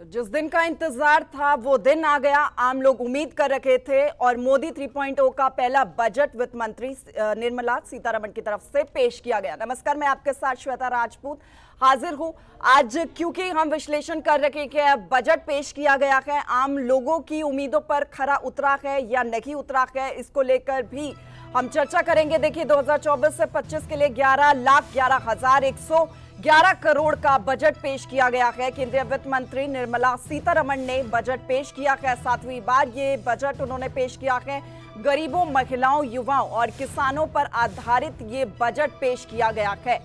जिस दिन का इंतजार था वो दिन आ गया। आम लोग उम्मीद कर रखे थे और मोदी 3.0 का पहला बजट वित्त मंत्री निर्मला सीतारमण की तरफ से पेश किया गया। नमस्कार, मैं आपके साथ श्वेता राजपूत हाजिर हूं आज, क्योंकि हम विश्लेषण कर रखे कि बजट पेश किया गया है, आम लोगों की उम्मीदों पर खरा उतरा है या नहीं उतरा है, इसको लेकर भी हम चर्चा करेंगे। देखिए, 2024 से 25 के लिए 11,11,111 करोड़ का बजट पेश किया गया है। केंद्रीय वित्त मंत्री निर्मला सीतारमण ने बजट पेश किया है। 7वीं बार ये बजट उन्होंने पेश किया है। गरीबों, महिलाओं, युवाओं और किसानों पर आधारित ये बजट पेश किया गया है।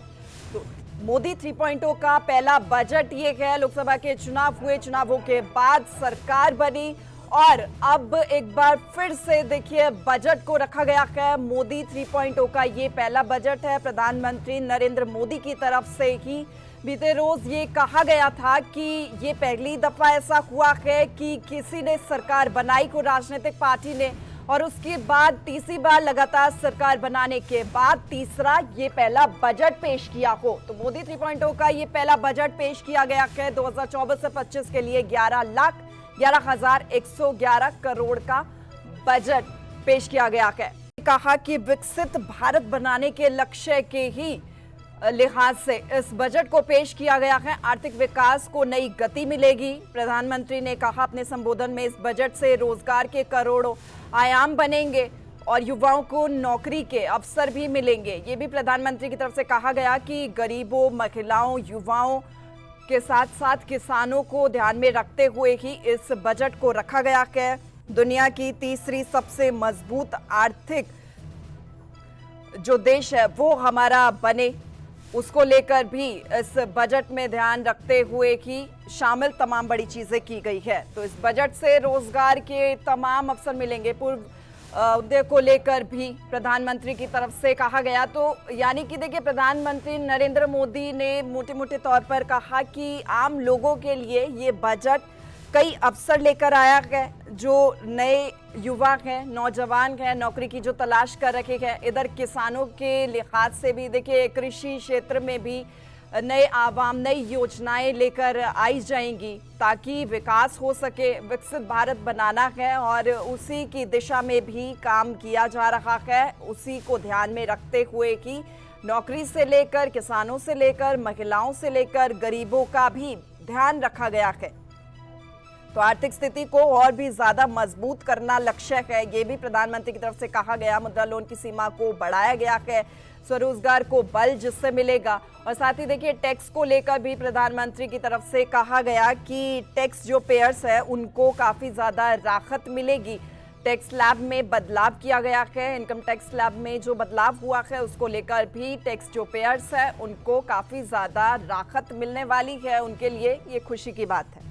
तो मोदी 3.0 का पहला बजट ये है। लोकसभा के चुनाव हुए, चुनावों के बाद सरकार बनी और अब एक बार फिर से देखिए बजट को रखा गया है। मोदी 3.0 का ये पहला बजट है। प्रधानमंत्री नरेंद्र मोदी की तरफ से ही बीते रोज ये कहा गया था कि ये पहली दफा ऐसा हुआ है कि किसी ने सरकार बनाई, को राजनीतिक पार्टी ने, और उसके बाद तीसरी बार लगातार सरकार बनाने के बाद तीसरा ये पहला बजट पेश किया हो। तो मोदी 3.0 का ये पहला बजट पेश किया गया है। 2024 से 25 के लिए 11,11,111 करोड़ का बजट पेश किया गया है। कहा कि विकसित भारत बनाने के लक्ष्य के ही लिहाज से इस बजट को पेश किया गया है। आर्थिक विकास को नई गति मिलेगी। प्रधानमंत्री ने कहा अपने संबोधन में, इस बजट से रोजगार के करोड़ों आयाम बनेंगे और युवाओं को नौकरी के अवसर भी मिलेंगे। ये भी प्रधानमंत्री की तरफ से कहा गया कि गरीबों, महिलाओं, युवाओं के साथ साथ किसानों को ध्यान में रखते हुए ही इस बजट को रखा गया है। दुनिया की तीसरी सबसे मजबूत आर्थिक जो देश है वो हमारा बने, उसको लेकर भी इस बजट में ध्यान रखते हुए ही शामिल तमाम बड़ी चीजें की गई है। तो इस बजट से रोजगार के तमाम अवसर मिलेंगे। पूर्व उद्योग को लेकर भी प्रधानमंत्री की तरफ से कहा गया। तो यानी कि देखिए, प्रधानमंत्री नरेंद्र मोदी ने मोटे मोटे तौर पर कहा कि आम लोगों के लिए ये बजट कई अवसर लेकर आया है। जो नए युवा हैं, नौजवान हैं, नौकरी की जो तलाश कर रखे हैं, इधर किसानों के लिहाज से भी देखिए कृषि क्षेत्र में भी नए आवाम, नई योजनाएं लेकर आई जाएंगी ताकि विकास हो सके। विकसित भारत बनाना है और उसी की दिशा में भी काम किया जा रहा है। उसी को ध्यान में रखते हुए कि नौकरी से लेकर, किसानों से लेकर, महिलाओं से लेकर गरीबों का भी ध्यान रखा गया है। तो आर्थिक स्थिति को और भी ज्यादा मजबूत करना लक्ष्य है, ये भी प्रधानमंत्री की तरफ से कहा गया। मुद्रा लोन की सीमा को बढ़ाया गया है, स्वरोजगार को बल जिससे मिलेगा। और साथ ही देखिए, टैक्स को लेकर भी प्रधानमंत्री की तरफ से कहा गया कि टैक्स जो पेयर्स है उनको काफी ज्यादा राहत मिलेगी। टैक्स स्लैब में बदलाव किया गया है। इनकम टैक्स स्लैब में जो बदलाव हुआ है उसको लेकर भी टैक्स जो पेयर्स है उनको काफी ज्यादा राहत मिलने वाली है। उनके लिए ये खुशी की बात है।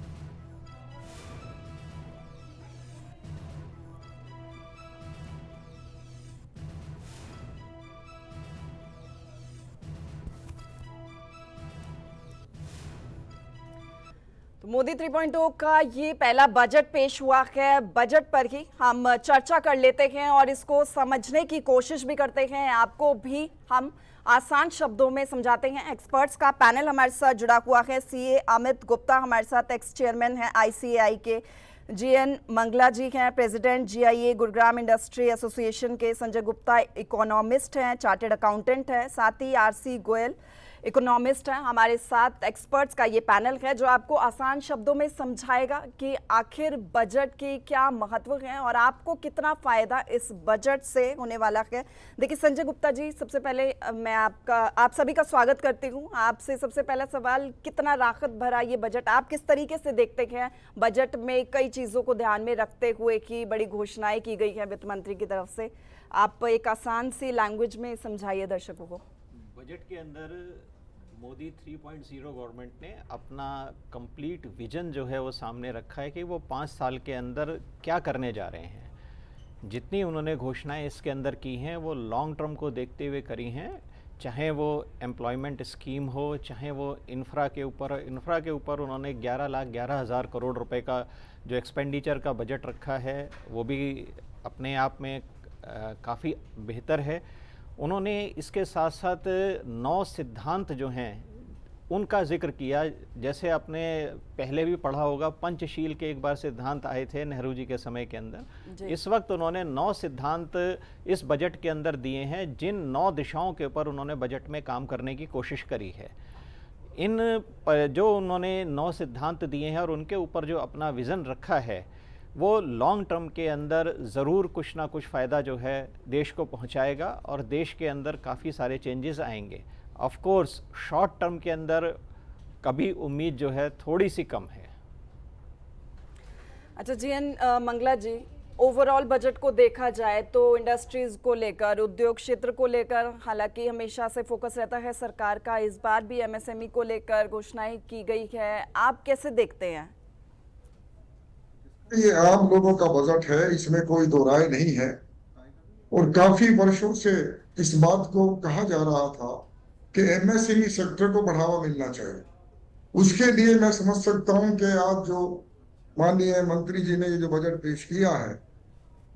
तो मोदी 3.0 का ये पहला बजट पेश हुआ है। बजट पर ही हम चर्चा कर लेते हैं और इसको समझने की कोशिश भी करते हैं। आपको भी हम आसान शब्दों में समझाते हैं। एक्सपर्ट्स का पैनल हमारे साथ जुड़ा हुआ है। सीए अमित गुप्ता हमारे साथ, एक्स चेयरमैन हैं आईसीएआई के। जीएन मंगला जी हैं, president GIA Gurugram industry association के। संजय गुप्ता इकोनॉमिस्ट हैं, चार्टेड अकाउंटेंट हैं। साथ ही आरसी गोयल इकोनॉमिस्ट हैं। हमारे साथ एक्सपर्ट्स का ये पैनल है जो आपको आसान शब्दों में समझाएगा कि आखिर बजट के क्या महत्व हैं और आपको कितना फायदा इस बजट से होने वाला है। देखिए संजय गुप्ता जी, सबसे पहले मैं आप सभी का स्वागत करती हूँ। आपसे सबसे पहला सवाल, कितना राहत भरा ये बजट, आप किस तरीके से देखते हैं? बजट में कई चीज़ों को ध्यान में रखते हुए की बड़ी घोषणाएं की गई है वित्त मंत्री की तरफ से, आप एक आसान सी लैंग्वेज में समझाइए दर्शकों को। बजट के अंदर मोदी 3.0 गवर्नमेंट ने अपना कंप्लीट विजन जो है वो सामने रखा है कि वो 5 साल के अंदर क्या करने जा रहे हैं। जितनी उन्होंने घोषणाएं इसके अंदर की हैं वो लॉन्ग टर्म को देखते हुए करी हैं, चाहे वो एम्प्लॉयमेंट स्कीम हो, चाहे वो इंफ्रा के ऊपर उन्होंने 11,11,000 करोड़ रुपए का जो एक्सपेंडिचर का बजट रखा है वो भी अपने आप में काफ़ी बेहतर है। उन्होंने इसके साथ साथ 9 सिद्धांत जो हैं उनका जिक्र किया। जैसे आपने पहले भी पढ़ा होगा, पंचशील के एक बार सिद्धांत आए थे नेहरू जी के समय के अंदर। इस वक्त उन्होंने 9 सिद्धांत इस बजट के अंदर दिए हैं, जिन 9 दिशाओं के ऊपर उन्होंने बजट में काम करने की कोशिश करी है। इन जो उन्होंने 9 सिद्धांत दिए हैं और उनके ऊपर जो अपना विज़न रखा है, वो लॉन्ग टर्म के अंदर ज़रूर कुछ ना कुछ फ़ायदा जो है देश को पहुंचाएगा और देश के अंदर काफ़ी सारे चेंजेस आएंगे। ऑफ कोर्स शॉर्ट टर्म के अंदर कभी उम्मीद जो है थोड़ी सी कम है। अच्छा जीएन मंगला जी, ओवरऑल बजट को देखा जाए तो इंडस्ट्रीज को लेकर, उद्योग क्षेत्र को लेकर हालांकि हमेशा से फोकस रहता है सरकार का, इस बार भी एमएसएमई को लेकर घोषणाएं की गई है, आप कैसे देखते हैं? ये आम लोगों का बजट है, इसमें कोई दो राय नहीं है। और काफी वर्षों से इस बात को कहा जा रहा था कि एमएसएमई सेक्टर को बढ़ावा मिलना चाहिए। उसके लिए मैं समझ सकता हूं कि आज जो माननीय मंत्री जी ने ये जो बजट पेश किया है,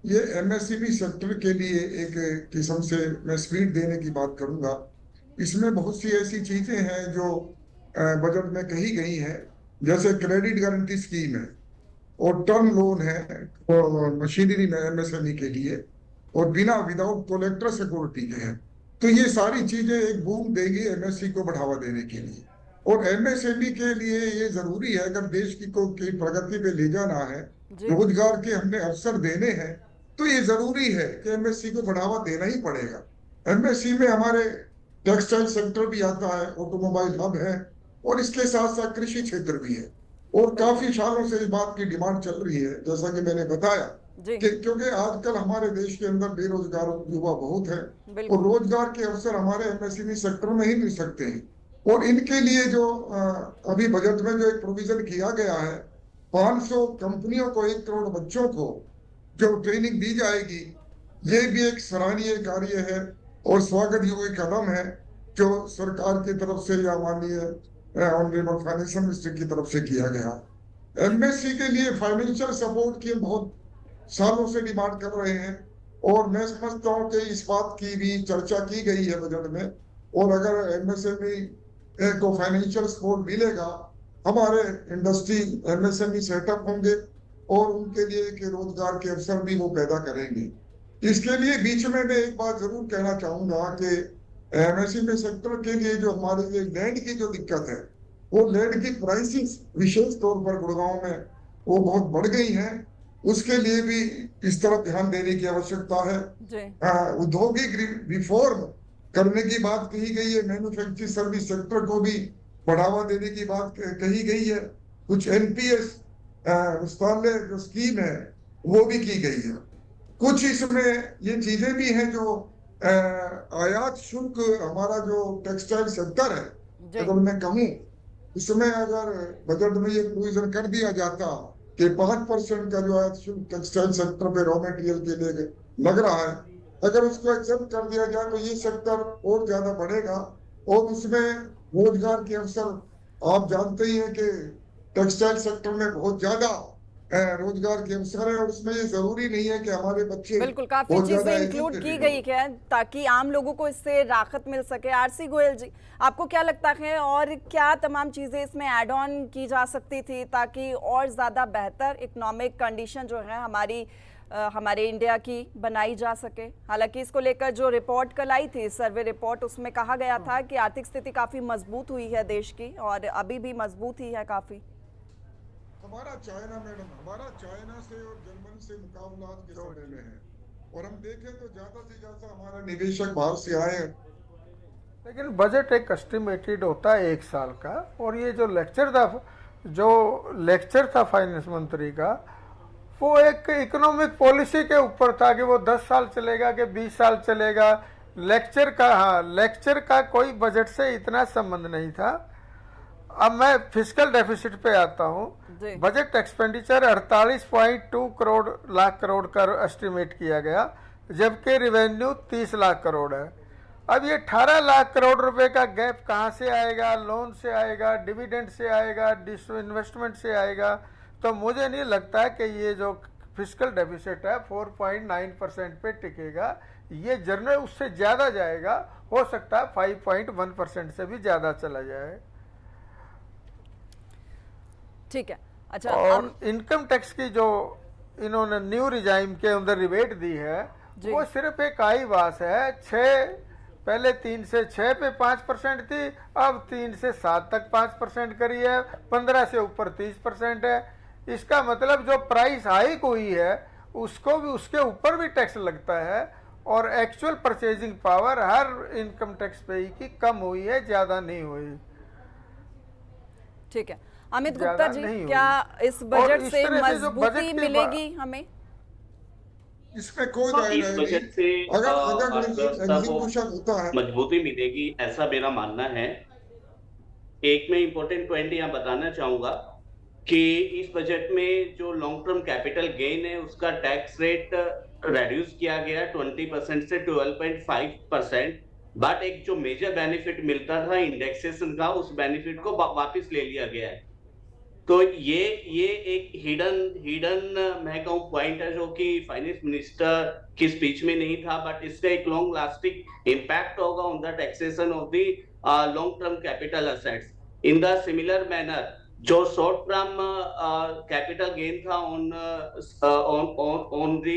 ये एमएसएमई सेक्टर के लिए एक किस्म से मैं स्पीड देने की बात करूंगा। इसमें बहुत सी ऐसी चीजें हैं जो बजट में कही गई हैं, जैसे क्रेडिट गारंटी स्कीम है और टर्म लोन है और मशीनरी में एमएसएमई के लिए, और विदाउट कोलेक्टर सिक्योरिटी के हैं। तो ये सारी चीजें एक बूम देगी एमएसएमई को बढ़ावा देने के लिए। और एमएसएमई के लिए ये जरूरी है, अगर देश की प्रगति पे ले जाना है, रोजगार के हमने अवसर देने हैं, तो ये जरूरी है कि एमएसएमई को बढ़ावा देना ही पड़ेगा। एमएसएमई में हमारे टेक्सटाइल सेक्टर भी आता है, ऑटोमोबाइल हब है, और इसके साथ साथ कृषि क्षेत्र भी है। और काफी सालों से इस बात की डिमांड चल रही है, जैसा कि मैंने बताया, कि क्योंकि आजकल हमारे देश के अंदर बेरोजगार युवा बहुत है और रोजगार के अवसर हमारे एमएसएमई सेक्टर में ही मिल सकते हैं। और इनके लिए जो अभी बजट में जो एक प्रोविजन किया गया है, 500 कंपनियों को, 1 करोड़ बच्चों को जो ट्रेनिंग दी जाएगी, ये भी एक सराहनीय कार्य है और स्वागत योग्य कदम है जो सरकार की तरफ से या माननीय ऑनरेबल फाइनेंशियल मिनिस्टर की तरफ से किया गया। एमएसएमई के लिए फाइनेंशियल सपोर्ट की बहुत सालों से डिमांड कर रहे हैं और मैं समझता हूं कि इस बात की भी चर्चा की गई है बजट में। और अगर एमएसएमई को फाइनेंशियल सपोर्ट मिलेगा, हमारे इंडस्ट्री एमएसएमई सेटअप होंगे और उनके लिए के रोजगार के अवसर भी वो पैदा करेंगे। इसके लिए बीच में मैं एक बात जरूर कहना चाहूंगा कि एमएसएमई सेक्टर के लिए जो हमारे लिए लैंड की जो दिक्कत है, वो लैंड की प्राइसेस विशेष तौर पर गुड़गांव में वो बहुत बढ़ गई हैं। उसके लिए भी इस तरफ ध्यान देने की आवश्यकता है। औद्योगिक रिफॉर्म करने की बात कही गई है, मैन्युफैक्चरिंग सर्विस सेक्टर को भी बढ़ावा देने की बात कही गई है। कुछ एनपीएस जो स्कीम है वो भी की गई है। कुछ इसमें ये चीजें भी हैं जो आयात शुल्क, हमारा जो टेक्सटाइल सेक्टर है, अगर मैं कहूँ, इसमें अगर बजट में ये प्रोविजन कर दिया जाता कि 5% का जो आयात शुल्क टेक्सटाइल सेक्टर पे रॉ मटेरियल के लिए लग रहा है, अगर उसको एक्सेप्ट कर दिया जाए तो ये सेक्टर और ज्यादा बढ़ेगा और उसमें रोजगार के अवसर आप जानते ही हैं कि टेक्सटाइल सेक्टर में बहुत ज्यादा रोजगार के अवसर है और उसमें ये जरूरी नहीं है कि हमारे बच्चे, बिल्कुल काफी चीजें इंक्लूड की गई है ताकि आम लोगों को इससे राहत मिल सके। आरसी गोयल जी, आपको क्या लगता है और क्या तमाम चीजें इसमें ऐड ऑन की जा सकती थी ताकि और ज्यादा बेहतर इकोनॉमिक कंडीशन जो है हमारे इंडिया की बनाई जा सके? हालांकि इसको लेकर जो रिपोर्ट कल आई थी, सर्वे रिपोर्ट, उसमें कहा गया था कि आर्थिक स्थिति काफी मजबूत हुई है देश की और अभी भी मजबूत ही है काफी। हमारा चाइना से और जर्मनी से मुकाबला के समय में है और हम देखें तो ज्यादा से ज्यादा हमारा निवेशक बाहर से आए। लेकिन बजट एक एस्टिमेटेड होता है 1 साल का, और ये जो लेक्चर था फाइनेंस मंत्री का, वो एक इकोनॉमिक पॉलिसी के ऊपर था कि वो 10 साल चलेगा कि 20 साल चलेगा। लेक्चर का कोई बजट से इतना संबंध नहीं था। अब मैं फिस्कल डेफिसिट पे आता हूँ। बजट एक्सपेंडिचर 48.2 लाख करोड़ का एस्टिमेट किया गया, जबकि रेवेन्यू 30 लाख करोड़ है। अब ये 18 लाख करोड़ रुपए का गैप कहाँ से आएगा? लोन से आएगा, डिविडेंड से आएगा, इन्वेस्टमेंट से आएगा। तो मुझे नहीं लगता है कि ये जो फिस्कल डेफिसिट है 4.9% पे टिकेगा। ये जर्नल उससे ज़्यादा जाएगा, हो सकता है 5.1% से भी ज़्यादा चला जाए। ठीक है। अच्छा, और इनकम टैक्स की जो इन्होंने न्यू रिजाइम के अंदर रिबेट दी है वो सिर्फ एक आईवास है। पहले 3 से 6 पे 5% थी, अब 3 से 7 तक 5% करी है, 15 से ऊपर 30% है। इसका मतलब जो प्राइस हाइक हुई है उसको भी, उसके ऊपर भी टैक्स लगता है, और एक्चुअल परचेजिंग पावर हर इनकम टैक्स पे की कम हुई है, ज्यादा नहीं हुई। ठीक है, अमित गुप्ता जी, क्या इस बजट से मजबूती मिलेगी हमें? इसमें कोई राय इस नहीं। बजट से अगर अर्थव्यवस्था को एग्जीक्यूशन होता है, मजबूती मिलेगी, ऐसा मेरा मानना है। एक मैं इंपॉर्टेंट पॉइंट यहाँ बताना चाहूंगा कि इस बजट में जो लॉन्ग टर्म कैपिटल गेन है उसका टैक्स रेट रेड्यूस किया गया 20% से 12.5%। बट एक जो मेजर बेनिफिट मिलता था इंडेक्सेशन का, उस बेनिफिट को वापस ले लिया गया है। तो ये एक हिडन मैं कहूँ पॉइंट है जो कि फाइनेंस मिनिस्टर की स्पीच में नहीं था, बट इसका एक लॉन्ग लास्टिंग इम्पैक्ट होगा on the taxation of the long term capital assets. In the similar manner जो शॉर्ट टर्म कैपिटल गेन था on the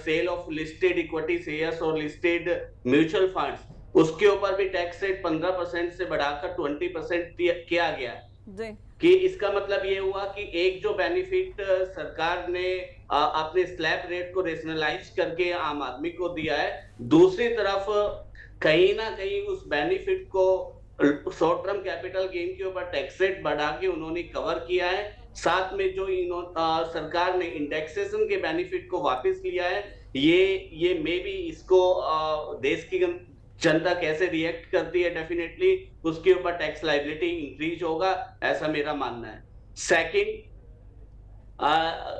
sale of listed equity shares और लिस्टेड म्यूचुअल फंड्स, उसके ऊपर भी tax rate 15% से बढ़ाकर 20% किया गया है। कि इसका मतलब ये हुआ कि एक जो बेनिफिट सरकार ने अपने स्लैब रेट को रेशनलाइज करके आम आदमी को दिया है, दूसरी तरफ कहीं ना कहीं उस बेनिफिट को शॉर्ट टर्म कैपिटल गेन के ऊपर टैक्स रेट बढ़ा के उन्होंने कवर किया है। साथ में जो सरकार ने इंडेक्सेशन के बेनिफिट को वापस लिया है, ये मे बी इसको देश की जनता कैसे रिएक्ट करती है, डेफिनेटली उसके ऊपर टैक्स लायबिलिटी इंक्रीज होगा, ऐसा मेरा मानना है। सेकंड,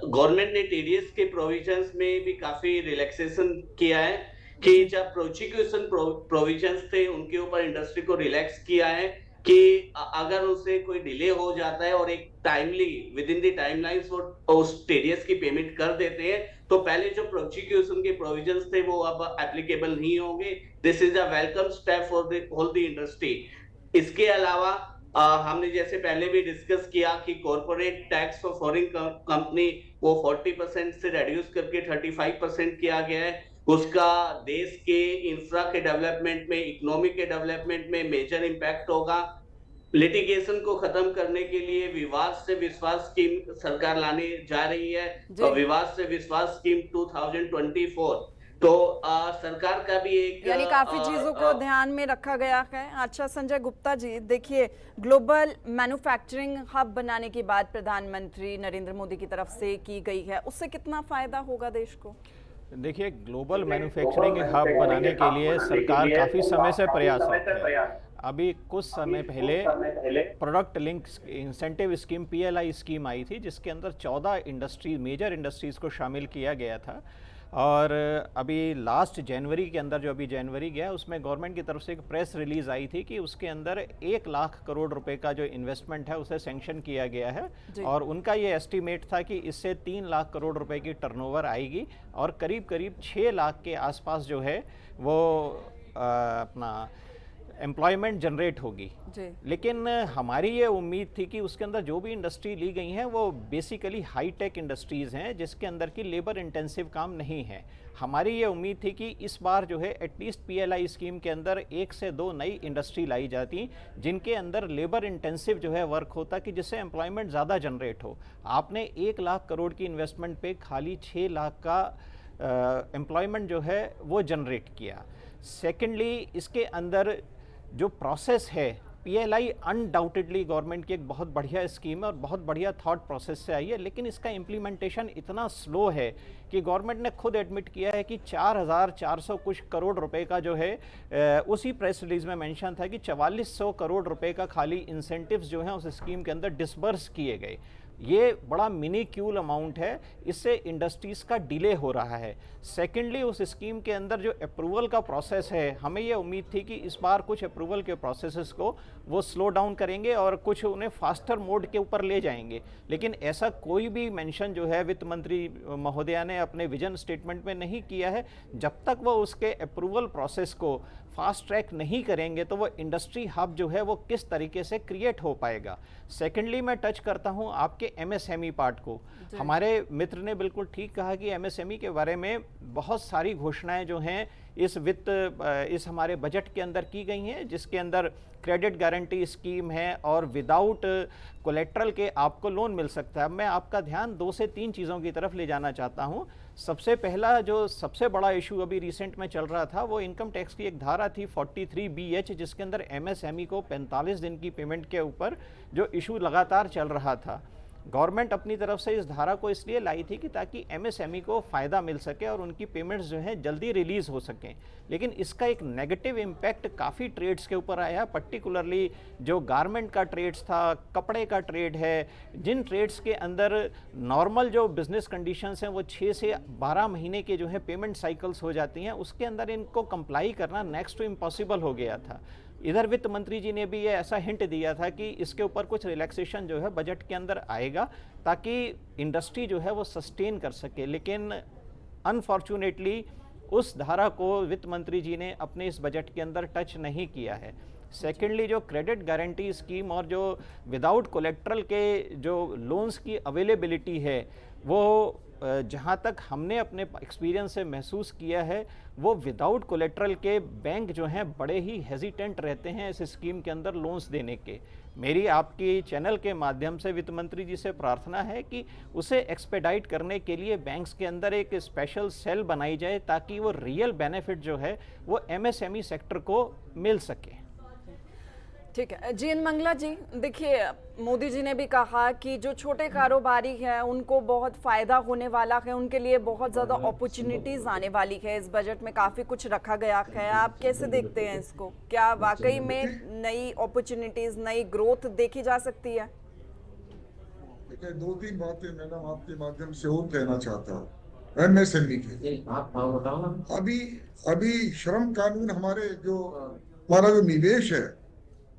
गवर्नमेंट ने टीडीएस के प्रोविजंस में भी काफी रिलैक्सेशन किया है कि जब प्रोसिक्यूशन प्रोविजंस थे उनके ऊपर इंडस्ट्री को रिलैक्स किया है कि अगर उसे कोई डिले हो जाता है और एक timely with in the timelines उस टीडीएस की पेमेंट कर देते हैं, तो पहले जो प्रोसिक्यूशन के प्रोविजंस थे वो अब एप्लीकेबल नहीं होंगे। This is a welcome step for the whole the industry. इसके अलावा हमने जैसे पहले भी डिस्कस किया कि corporate tax for foreign company वो 40% से रिड्यूस करके 35% किया गया है। उसका देश के इंफ्रा के डेवलपमेंट में, इकोनॉमी के डेवलपमेंट में मेजर इम्पैक्ट होगा। लिटिगेशन को खत्म करने के लिए विवाद से विश्वास स्कीम सरकार लाने जा रही है, और विवाद से विश्वास स्कीम 2024। तो सरकार का भी एक, यानी काफी चीजों को ध्यान में रखा गया है। अच्छा संजय गुप्ता जी, देखिए ग्लोबल मैन्युफैक्चरिंग हब बनाने की बात प्रधानमंत्री नरेंद्र मोदी की तरफ से की गई है, उससे कितना फायदा होगा देश को? देखिए, ग्लोबल मैन्युफैक्चरिंग हब बनाने के लिए सरकार काफ़ी समय से प्रयासरत है। अभी कुछ समय पहले product link incentive scheme PLI scheme आई थी, जिसके अंदर 14 मेजर इंडस्ट्रीज़ को शामिल किया गया था। और अभी लास्ट जनवरी के अंदर, जो अभी जनवरी गया, उसमें गवर्नमेंट की तरफ से एक प्रेस रिलीज़ आई थी कि उसके अंदर 1 लाख करोड़ रुपए का जो इन्वेस्टमेंट है उसे सैंक्शन किया गया है। और उनका ये एस्टीमेट था कि इससे 3 लाख करोड़ रुपए की टर्नओवर आएगी और करीब करीब 6 लाख के आसपास जो है वो अपना एम्प्लॉयमेंट जनरेट होगी। लेकिन हमारी ये उम्मीद थी कि उसके अंदर जो भी इंडस्ट्री ली गई हैं वो बेसिकली हाई टेक इंडस्ट्रीज़ हैं, जिसके अंदर की लेबर इंटेंसिव काम नहीं है। हमारी ये उम्मीद थी कि इस बार जो है एटलीस्ट PLI स्कीम के अंदर 1 से 2 नई इंडस्ट्री लाई जाती, जिनके अंदर लेबर इंटेंसिव जो है वर्क होता, कि जिससे एम्प्लॉयमेंट ज़्यादा जनरेट हो। आपने 1 लाख करोड़ की इन्वेस्टमेंट पे खाली 6 लाख का एम्प्लॉयमेंट जो है वो जनरेट किया। सेकेंडली, इसके अंदर जो प्रोसेस है, PLI अनडाउटेडली गवर्नमेंट की एक बहुत बढ़िया स्कीम है और बहुत बढ़िया थॉट प्रोसेस से आई है, लेकिन इसका इम्प्लीमेंटेशन इतना स्लो है कि गवर्नमेंट ने खुद एडमिट किया है कि 4,400 कुछ करोड़ रुपए का जो है, उसी प्रेस रिलीज में मेंशन था कि 4400 करोड़ रुपए का खाली इंसेंटिव्स जो हैं उस स्कीम के अंदर डिसबर्स किए गए। ये बड़ा मिनिक्यूल अमाउंट है, इससे इंडस्ट्रीज़ का डिले हो रहा है। सेकेंडली, उस स्कीम के अंदर जो अप्रूवल का प्रोसेस है, हमें ये उम्मीद थी कि इस बार कुछ अप्रूवल के प्रोसेसेस को वो स्लो डाउन करेंगे और कुछ उन्हें फास्टर मोड के ऊपर ले जाएंगे, लेकिन ऐसा कोई भी मेंशन जो है वित्त मंत्री महोदया ने अपने विजन स्टेटमेंट में नहीं किया है। जब तक वो उसके अप्रूवल प्रोसेस को फास्ट ट्रैक नहीं करेंगे तो वो इंडस्ट्री हब जो है वो किस तरीके से क्रिएट हो पाएगा। सेकेंडली मैं टच करता हूँ आपके एमएसएमई पार्ट को। हमारे मित्र ने बिल्कुल ठीक कहा कि एमएसएमई के बारे में बहुत सारी घोषणाएं जो हैं इस हमारे बजट के अंदर की गई हैं, जिसके अंदर क्रेडिट गारंटी स्कीम है और विदाउट कोलेट्रल के आपको लोन मिल सकता है। मैं आपका ध्यान 2 से 3 चीज़ों की तरफ ले जाना चाहता हूं। सबसे पहला जो सबसे बड़ा इशू अभी रिसेंट में चल रहा था वो इनकम टैक्स की एक धारा थी 43BH, जिसके अंदर एमएसएमई को 45 दिन की पेमेंट के ऊपर जो इशू लगातार चल रहा था। गवर्नमेंट अपनी तरफ से इस धारा को इसलिए लाई थी कि ताकि एमएसएमई को फ़ायदा मिल सके और उनकी पेमेंट्स जो हैं जल्दी रिलीज़ हो सकें। लेकिन इसका एक नेगेटिव इम्पैक्ट काफ़ी ट्रेड्स के ऊपर आया, पर्टिकुलरली जो गारमेंट का ट्रेड्स था, कपड़े का ट्रेड है, जिन ट्रेड्स के अंदर नॉर्मल जो बिज़नेस कंडीशंस हैं वो 6 से 12 महीने के जो है पेमेंट साइकिल्स हो जाती हैं, उसके अंदर इनको कंप्लाई करना नेक्स्ट टू इम्पॉसिबल हो गया था। इधर वित्त मंत्री जी ने भी ये ऐसा हिंट दिया था कि इसके ऊपर कुछ रिलैक्सेशन जो है बजट के अंदर आएगा ताकि इंडस्ट्री जो है वो सस्टेन कर सके। लेकिन अनफॉर्चुनेटली उस धारा को वित्त मंत्री जी ने अपने इस बजट के अंदर टच नहीं किया है। सेकेंडली जो क्रेडिट गारंटी स्कीम और जो विदाउट कोलेट्रल के जो लोन्स की अवेलेबिलिटी है वो जहाँ तक हमने अपने एक्सपीरियंस से महसूस किया है वो विदाउट कोलेट्रल के बैंक जो हैं बड़े ही हेजिटेंट रहते हैं इस स्कीम के अंदर लोन्स देने के। मेरी आपकी चैनल के माध्यम से वित्त मंत्री जी से प्रार्थना है कि उसे एक्सपेडाइट करने के लिए बैंक्स के अंदर एक स्पेशल सेल बनाई जाए ताकि वो रियल बेनिफिट जो है वो एमएसएमई सेक्टर को मिल सके। ठीक है जी। एन मंगला जी, देखिए मोदी जी ने भी कहा कि जो छोटे कारोबारी हैं उनको बहुत फ़ायदा होने वाला है, उनके लिए बहुत ज़्यादा अपॉर्चुनिटीज़ आने वाली है। इस बजट में काफ़ी कुछ रखा गया है, आप कैसे देखते हैं इसको? क्या वाकई में नई अपॉर्चुनिटीज़, नई ग्रोथ देखी जा सकती है? देखिए 2-3 बातें मैडम आपके माध्यम से और कहना चाहता हूँ एमएसएमई के। अभी श्रम कानून हमारा जो निवेश है,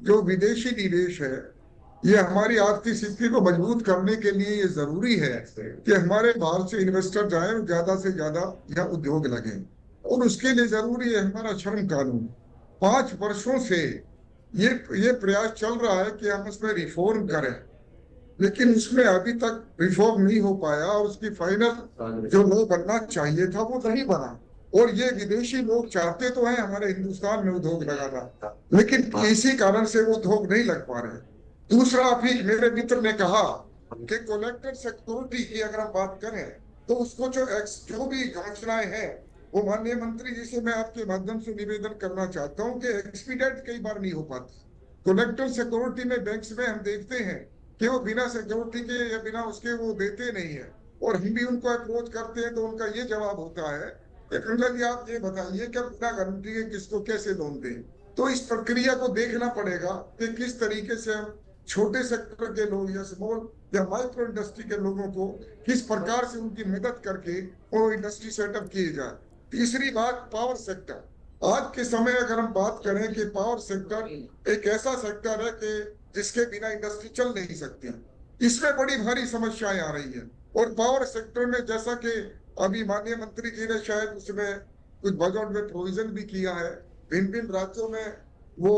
जो विदेशी निवेश है, ये हमारी आर्थिक स्थिति को मजबूत करने के लिए ये जरूरी है कि हमारे बाहर से इन्वेस्टर जाए और ज्यादा से ज्यादा यहाँ उद्योग लगे, और उसके लिए जरूरी है हमारा श्रम कानून। 5 वर्षों से ये प्रयास चल रहा है कि हम इसमें रिफॉर्म करें, लेकिन उसमें अभी तक रिफॉर्म नहीं हो पाया और उसकी फाइनल जो लॉ बनना चाहिए था वो नहीं बना। और ये विदेशी लोग चाहते तो हैं हमारे हिंदुस्तान में उद्योग लगाना, लेकिन किसी कारण से वो उद्योग नहीं लग पा रहे। दूसरा, अभी मेरे मित्र ने कहा कि कलेक्टर सिक्योरिटी की अगर हम बात करें तो उसको जो भी घोषणाएं हैं वो माननीय मंत्री जी से मैं आपके माध्यम से निवेदन करना चाहता हूँ कि एक्सपीडिएट कई बार नहीं हो पाती। कलेक्टर सिक्योरिटी में बैंक्स में हम देखते हैं कि वो बिना सिक्योरिटी के या बिना उसके वो देते नहीं है, और हम भी उनको अप्रोच करते हैं तो उनका ये जवाब होता है जी आप ये बताइए कि बिना गारंटी के किसको कैसे लोन दें। तो इस प्रक्रिया को देखना पड़ेगा कि किस तरीके से हम छोटे सेक्टर के लोग या स्मॉल या माइक्रो इंडस्ट्री के लोगों को किस प्रकार से उनकी मदद करके वो इंडस्ट्री सेटअप किए जाए। तीसरी बात, पावर सेक्टर। आज के समय अगर हम बात करें कि पावर सेक्टर एक ऐसा सेक्टर है कि जिसके बिना इंडस्ट्री चल नहीं सकती, इसमें बड़ी भारी समस्याएं आ रही है। और पावर सेक्टर में जैसा कि अभी माननीय मंत्री जी ने शायद उसमें कुछ बजट में प्रोविजन भी किया है, भिन्न राज्यों में वो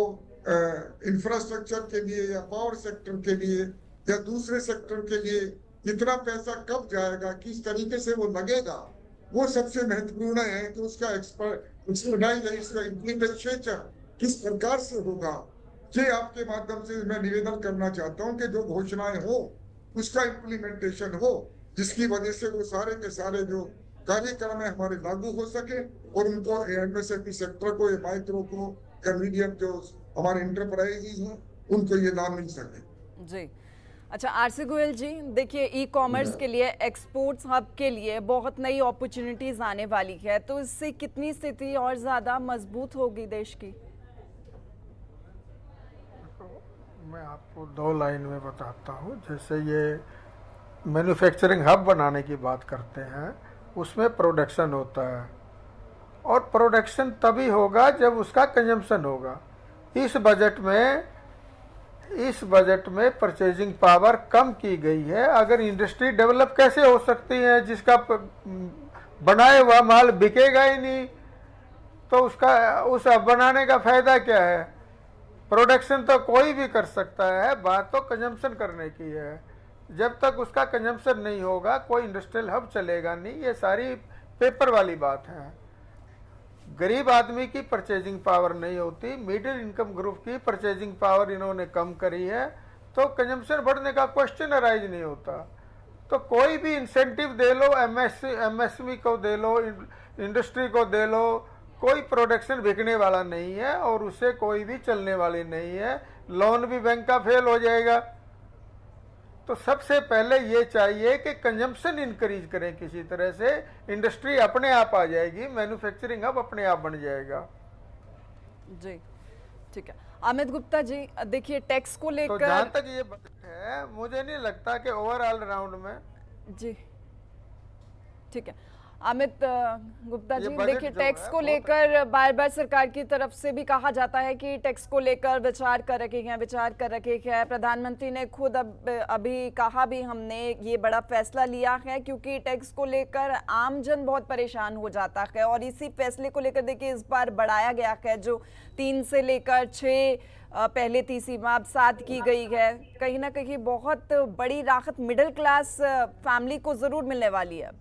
इंफ्रास्ट्रक्चर के लिए या पावर सेक्टर के लिए या दूसरे सेक्टर के लिए कितना पैसा कब जाएगा, किस तरीके से वो लगेगा, वो सबसे महत्वपूर्ण है कि उसका इसका इम्प्लीमेंटेशन किस प्रकार से होगा। ये आपके माध्यम से मैं निवेदन करना चाहता हूँ कि जो घोषणाएं हो उसका इम्प्लीमेंटेशन हो, जिसकी वजह से वो सारे के सारे जो कार्यक्रम है हमारे लागू हो सके और उनको एमएसएमई सेक्टर को या माइक्रो को या मीडियम जो हमारे इंटरप्राइजेज हैं उनको ये लाभ मिल सके। जी अच्छा, आरसी गोयल जी, देखिए ई कॉमर्स के लिए, एक्सपोर्ट्स हब के लिए बहुत नई अपॉर्चुनिटीज आने वाली है, तो इससे कितनी स्थिति और ज्यादा मजबूत होगी देश की? मैं आपको 2 लाइन में बताता हूँ। जैसे ये मैन्युफैक्चरिंग हब बनाने की बात करते हैं, उसमें प्रोडक्शन होता है और प्रोडक्शन तभी होगा जब उसका कंजम्पशन होगा। इस बजट में परचेजिंग पावर कम की गई है। अगर इंडस्ट्री डेवलप कैसे हो सकती है जिसका बनाए हुआ माल बिकेगा ही नहीं, तो उसका उस बनाने का फायदा क्या है? प्रोडक्शन तो कोई भी कर सकता है, बात तो कंजम्पशन करने की है। जब तक उसका कंजम्पशन नहीं होगा कोई इंडस्ट्रियल हब चलेगा नहीं। ये सारी पेपर वाली बात है। गरीब आदमी की परचेजिंग पावर नहीं होती, मिडिल इनकम ग्रुप की परचेजिंग पावर इन्होंने कम करी है, तो कंजम्पशन बढ़ने का क्वेश्चन अराइज नहीं होता। तो कोई भी इंसेंटिव दे लो, एमएसएमई को दे लो, इंडस्ट्री को दे लो, कोई प्रोडक्शन बिकने वाला नहीं है और उसे कोई भी चलने वाली नहीं है। लोन भी बैंक का फेल हो जाएगा। तो सबसे पहले ये चाहिए कि कंजम्पशन इंक्रीज करें किसी तरह से, इंडस्ट्री अपने आप आ जाएगी, मैन्युफैक्चरिंग अब अपने आप बन जाएगा। जी ठीक है। अमित गुप्ता जी, देखिए टैक्स को तो लेकर जहां तक ये बजट है, मुझे नहीं लगता कि ओवरऑल राउंड में जी ठीक है। अमित गुप्ता ये जी, बजट देखिए जो टैक्स है को बहुत- लेकर बार बार सरकार की तरफ से भी कहा जाता है कि टैक्स को लेकर विचार कर रखे हैं। प्रधानमंत्री ने खुद अभी कहा भी, हमने ये बड़ा फैसला लिया है क्योंकि टैक्स को लेकर आमजन बहुत परेशान हो जाता है और इसी फैसले को लेकर देखिए इस बार बढ़ाया गया है, जो 3 से लेकर 6 पहले थी सीमा, अब 7 की गई है। कहीं ना कहीं बहुत बड़ी राहत मिडिल क्लास फैमिली को जरूर मिलने वाली है।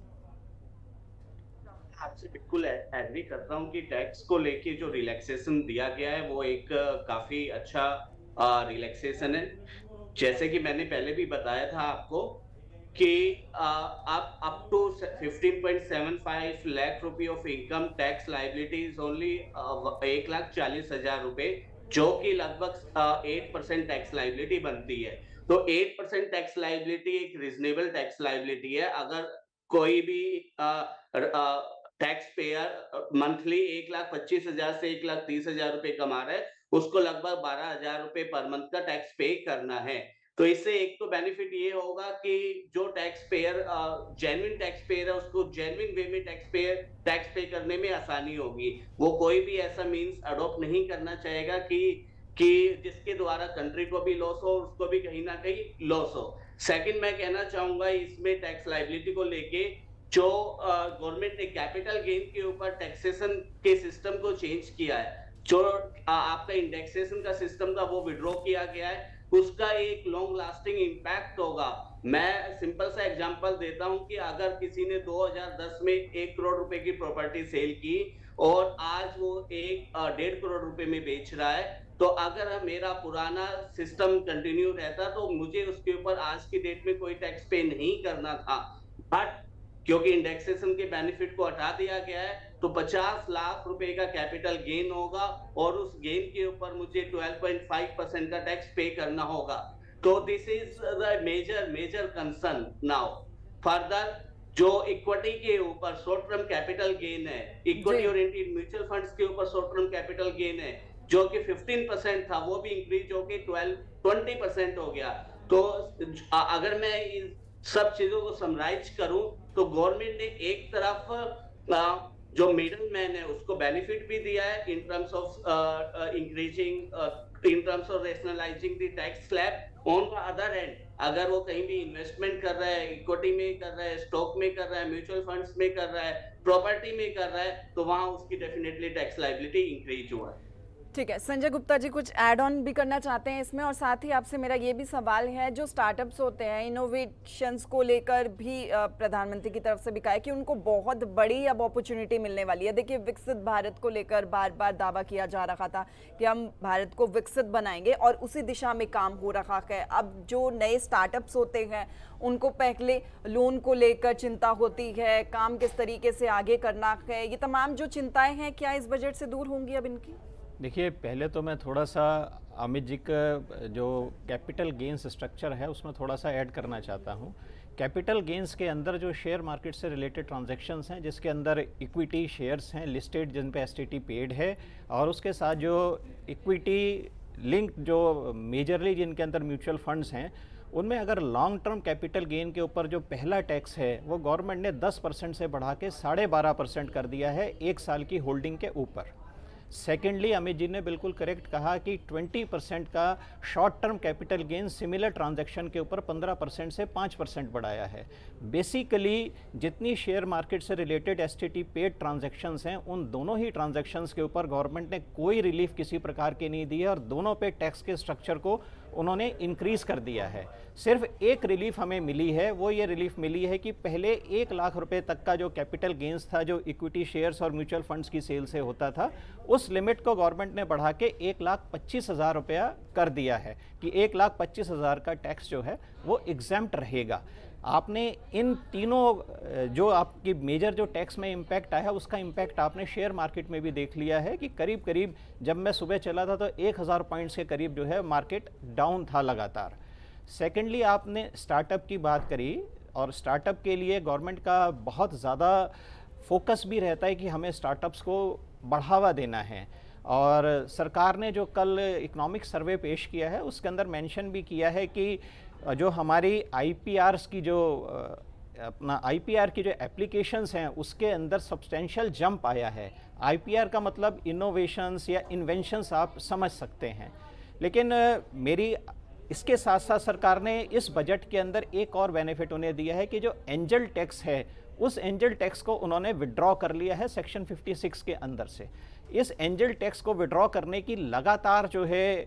आपसे बिल्कुल एग्री करता हूँ कि टैक्स को लेके जो रिलैक्सेशन दिया गया है वो एक काफी अच्छा रिलैक्सेशन है। जैसे कि मैंने पहले भी बताया था आपको कि आप अप टू 15.75 लाख रुपए of income tax liability is only 1,40,000 रुपए, जो कि लगभग 8% टैक्स लाइबिलिटी बनती है। तो 8% टैक्स लाइबिलिटी एक रीजनेबल टैक्स लाइबिलिटी है। अगर कोई भी टैक्स पेयर मंथली 1,25,000 से 1,30,000 रुपए कमा रहा है, उसको लगभग 12,000 रुपए पर मंथ का टैक्स पे करना है। तो इससे एक तो बेनिफिट ये होगा कि जो tax payer genuine tax payer है, उसको जेन्युइन वे में टैक्स पे करने में आसानी होगी। वो कोई भी ऐसा मींस अडॉप्ट नहीं करना चाहेगा कि जिसके द्वारा कंट्री को भी लॉस हो, उसको भी कहीं ना कहीं लॉस हो। सेकंड, मैं कहना चाहूंगा इसमें टैक्स लाइबिलिटी को लेके जो गवर्नमेंट ने कैपिटल गेन के ऊपर टैक्सेशन के सिस्टम को चेंज किया है, जो आपका इंडेक्सेशन का सिस्टम था वो विड्रॉ किया गया है, उसका एक लॉन्ग लास्टिंग इंपैक्ट होगा। मैं सिंपल सा एग्जांपल देता हूं कि अगर किसी ने 2010 में 1 करोड़ रुपए की प्रॉपर्टी सेल की और आज वो 1.5 करोड़ रुपए में बेच रहा है, तो अगर मेरा पुराना सिस्टम कंटिन्यू रहता तो मुझे उसके ऊपर आज की डेट में कोई टैक्स पे नहीं करना था। बट क्योंकि इंडेक्सेशन के बेनिफिट को हटा दिया गया है, तो 50 लाख रुपए का कैपिटल गेन होगा और उस गेन के ऊपर मुझे 12.5% का टैक्स पे करना होगा। तो this is the major concern now. Further जो इक्विटी के ऊपर शॉर्ट टर्म कैपिटल गेन है, इक्विटी ओरिएंटेड म्यूचुअल फंड्स के ऊपर शॉर्ट टर्म कैपिटल गेन है, जो कि 15% था, वो भी इंक्रीज होके 20% हो गया। तो अगर मैं इन सब चीजों को समराइज करूं तो गवर्नमेंट ने एक तरफ जो मिडिल मैन है उसको बेनिफिट भी दिया है in terms of increasing in terms of rationalising the tax slab. On the other hand, अगर वो कहीं भी इन्वेस्टमेंट कर रहा है, इक्विटी में कर रहा है, स्टॉक में कर रहा है, म्यूचुअल फंड्स में कर रहा है, प्रॉपर्टी में कर रहा है, तो वहां उसकी डेफिनेटली टैक्स लायबिलिटी इंक्रीज हुआ है। ठीक है। संजय गुप्ता जी कुछ ऐड ऑन भी करना चाहते हैं इसमें, और साथ ही आपसे मेरा ये भी सवाल है, जो स्टार्टअप्स होते हैं इनोवेशंस को लेकर भी प्रधानमंत्री की तरफ से भी कहा है कि उनको बहुत बड़ी अब अपॉर्चुनिटी मिलने वाली है। देखिए विकसित भारत को लेकर बार बार दावा किया जा रहा था कि हम भारत को विकसित बनाएंगे और उसी दिशा में काम हो रहा है। अब जो नए स्टार्टअप्स होते हैं उनको पहले लोन को लेकर चिंता होती है, काम किस तरीके से आगे करना है, ये तमाम जो चिंताएं हैं क्या इस बजट से दूर होंगी अब इनकी? देखिए, पहले तो मैं थोड़ा सा अमित जी का जो कैपिटल गेंस स्ट्रक्चर है उसमें थोड़ा सा ऐड करना चाहता हूँ। कैपिटल गेंस के अंदर जो शेयर मार्केट से रिलेटेड ट्रांजैक्शंस हैं, जिसके अंदर इक्विटी शेयर्स हैं लिस्टेड जिन पे एसटीटी पेड है, और उसके साथ जो इक्विटी लिंक जो मेजरली जिनके अंदर म्यूचुअल फंड्स हैं, उनमें अगर लॉन्ग टर्म कैपिटल गेन के ऊपर जो पहला टैक्स है वो गवर्नमेंट ने 10% से बढ़ा के 12.5% कर दिया है 1 साल की होल्डिंग के ऊपर। सेकेंडली अमित जी ने बिल्कुल करेक्ट कहा कि 20% का short term capital gain similar transaction के ऊपर 15% से 5% बढ़ाया है। बेसिकली जितनी शेयर मार्केट से रिलेटेड एसटीटी पेड ट्रांजैक्शंस हैं, उन दोनों ही ट्रांजैक्शंस के ऊपर गवर्नमेंट ने कोई रिलीफ किसी प्रकार की नहीं दी है और दोनों पे टैक्स के स्ट्रक्चर को उन्होंने इंक्रीज कर दिया है। सिर्फ एक रिलीफ हमें मिली है, वो ये रिलीफ मिली है कि पहले 1 लाख रुपए तक का जो कैपिटल गेन्स था, जो इक्विटी शेयर्स और म्यूचुअल फंड्स की सेल से होता था, उस लिमिट को गवर्नमेंट ने बढ़ा के 1,25,000 रुपया कर दिया है कि 1,25,000 का टैक्स जो है वो एग्जेम्प्ट रहेगा। आपने इन तीनों जो आपकी मेजर जो टैक्स में इम्पैक्ट आया है, उसका इम्पैक्ट आपने शेयर मार्केट में भी देख लिया है कि करीब करीब जब मैं सुबह चला था तो 1000 पॉइंट्स के करीब जो है मार्केट डाउन था लगातार। सेकेंडली आपने स्टार्टअप की बात करी और स्टार्टअप के लिए गवर्नमेंट का बहुत ज़्यादा फोकस भी रहता है कि हमें स्टार्टअप्स को बढ़ावा देना है। और सरकार ने जो कल इकोनॉमिक सर्वे पेश किया है उसके अंदर मेंशन भी किया है कि जो हमारी आईपीआरस की जो अपना आईपीआर की जो एप्लीकेशंस हैं उसके अंदर सब्सटेंशियल जंप आया है। आईपीआर का मतलब इनोवेशंस या इन्वेंशंस आप समझ सकते हैं। लेकिन मेरी इसके साथ साथ सरकार ने इस बजट के अंदर एक और बेनिफिट उन्हें दिया है कि जो एंजल टैक्स है, उस एंजल टैक्स को उन्होंने विड्रॉ कर लिया है सेक्शन 56 के अंदर से। इस एंजल टैक्स को विड्रॉ करने की लगातार जो है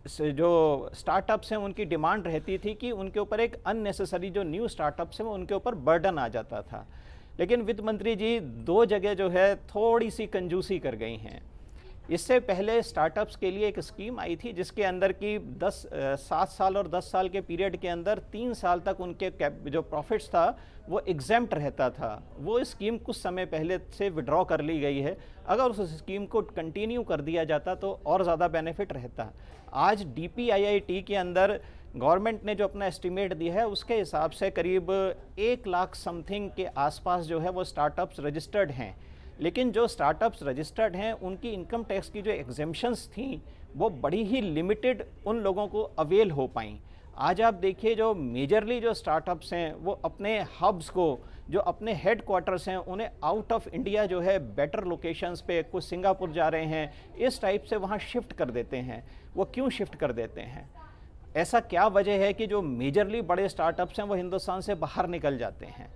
जो स्टार्टअप्स हैं उनकी डिमांड रहती थी कि उनके ऊपर एक अननेसेसरी जो न्यू स्टार्टअप्स हैं उनके ऊपर बर्डन आ जाता था। लेकिन वित्त मंत्री जी 2 जगह जो है थोड़ी सी कंजूसी कर गई हैं। इससे पहले स्टार्टअप्स के लिए एक स्कीम आई थी जिसके अंदर की 7 साल और 10 साल के पीरियड के अंदर 3 साल तक उनके जो प्रॉफिट्स था वो एग्जेम्प्ट रहता था। वो स्कीम कुछ समय पहले से विड्रॉ कर ली गई है। अगर उस स्कीम को कंटिन्यू कर दिया जाता तो और ज़्यादा बेनिफिट रहता। आज DPIIT के अंदर गवर्नमेंट ने जो अपना एस्टिमेट दिया है उसके हिसाब से करीब 1 लाख समथिंग के आसपास जो है वो स्टार्टअप्स रजिस्टर्ड हैं। लेकिन जो स्टार्टअप्स रजिस्टर्ड हैं उनकी इनकम टैक्स की जो एग्जेम्पशंस थी वो बड़ी ही लिमिटेड उन लोगों को अवेल हो पाई। आज आप देखिए जो मेजरली जो स्टार्टअप्स हैं वो अपने हब्स को, जो अपने हेड क्वार्टर्स हैं, उन्हें आउट ऑफ इंडिया जो है बेटर लोकेशंस पे, कुछ सिंगापुर जा रहे हैं, इस टाइप से वहाँ शिफ्ट कर देते हैं। वो क्यों शिफ्ट कर देते हैं? ऐसा क्या वजह है कि जो मेजरली बड़े स्टार्टअप्स हैं वो हिंदुस्तान से बाहर निकल जाते हैं?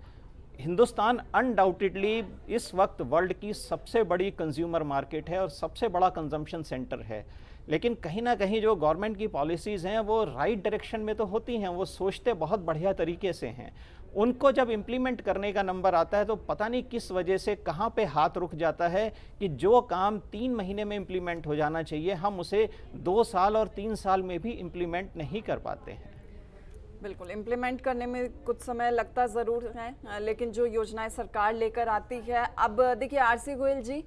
हिंदुस्तान अनडाउटेडली इस वक्त वर्ल्ड की सबसे बड़ी कंज्यूमर मार्केट है और सबसे बड़ा कंजम्पशन सेंटर है। लेकिन कहीं ना कहीं जो गवर्नमेंट की पॉलिसीज़ हैं वो राइट डायरेक्शन में तो होती हैं, वो सोचते बहुत बढ़िया तरीके से हैं। उनको जब इम्प्लीमेंट करने का नंबर आता है तो पता नहीं किस वजह से कहाँ पे हाथ रुक जाता है कि जो काम 3 महीने में इम्प्लीमेंट हो जाना चाहिए हम उसे 2 साल और 3 साल में भी इम्प्लीमेंट नहीं कर पाते हैं। बिल्कुल, इम्प्लीमेंट करने में कुछ समय लगता ज़रूर है, लेकिन जो योजनाएं सरकार लेकर आती है, अब देखिए आरसी गोयल जी,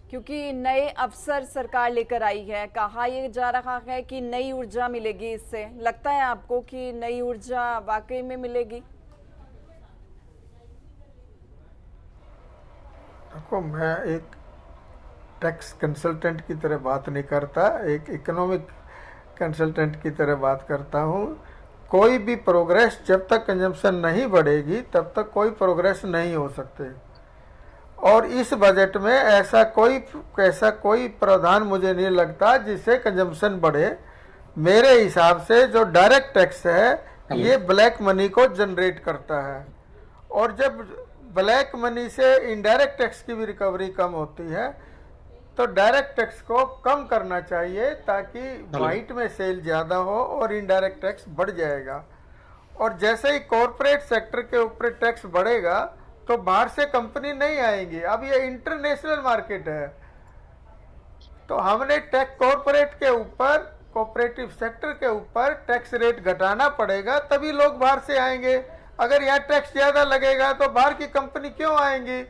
क्योंकि नए अवसर सरकार लेकर आई है, कहा यह जा रहा है कि नई ऊर्जा मिलेगी इससे, लगता है आपको कि नई ऊर्जा वाकई में मिलेगी? देखो, मैं एक टैक्स कंसल्टेंट की तरह बात नहीं करता, एक इकोनॉमिक कंसल्टेंट की तरह बात करता हूँ। कोई भी प्रोग्रेस जब तक कंजम्पशन नहीं बढ़ेगी तब तक कोई प्रोग्रेस नहीं हो सकते। और इस बजट में ऐसा कोई प्रावधान मुझे नहीं लगता जिससे कंजम्पशन बढ़े। मेरे हिसाब से जो डायरेक्ट टैक्स है ये ब्लैक मनी को जनरेट करता है, और जब ब्लैक मनी से इनडायरेक्ट टैक्स की भी रिकवरी कम होती है तो डायरेक्ट टैक्स को कम करना चाहिए ताकि वाइट में सेल ज़्यादा हो और इनडायरेक्ट टैक्स बढ़ जाएगा। और जैसे ही कॉरपोरेट सेक्टर के ऊपर टैक्स बढ़ेगा तो बाहर से कंपनी नहीं आएंगी। अब ये इंटरनेशनल मार्केट है तो हमने टैक्स कॉरपोरेट के ऊपर, कोऑपरेटिव सेक्टर के ऊपर टैक्स रेट घटाना पड़ेगा, तभी लोग बाहर से आएंगे। अगर यहाँ टैक्स ज़्यादा लगेगा तो बाहर की कंपनी क्यों आएंगी?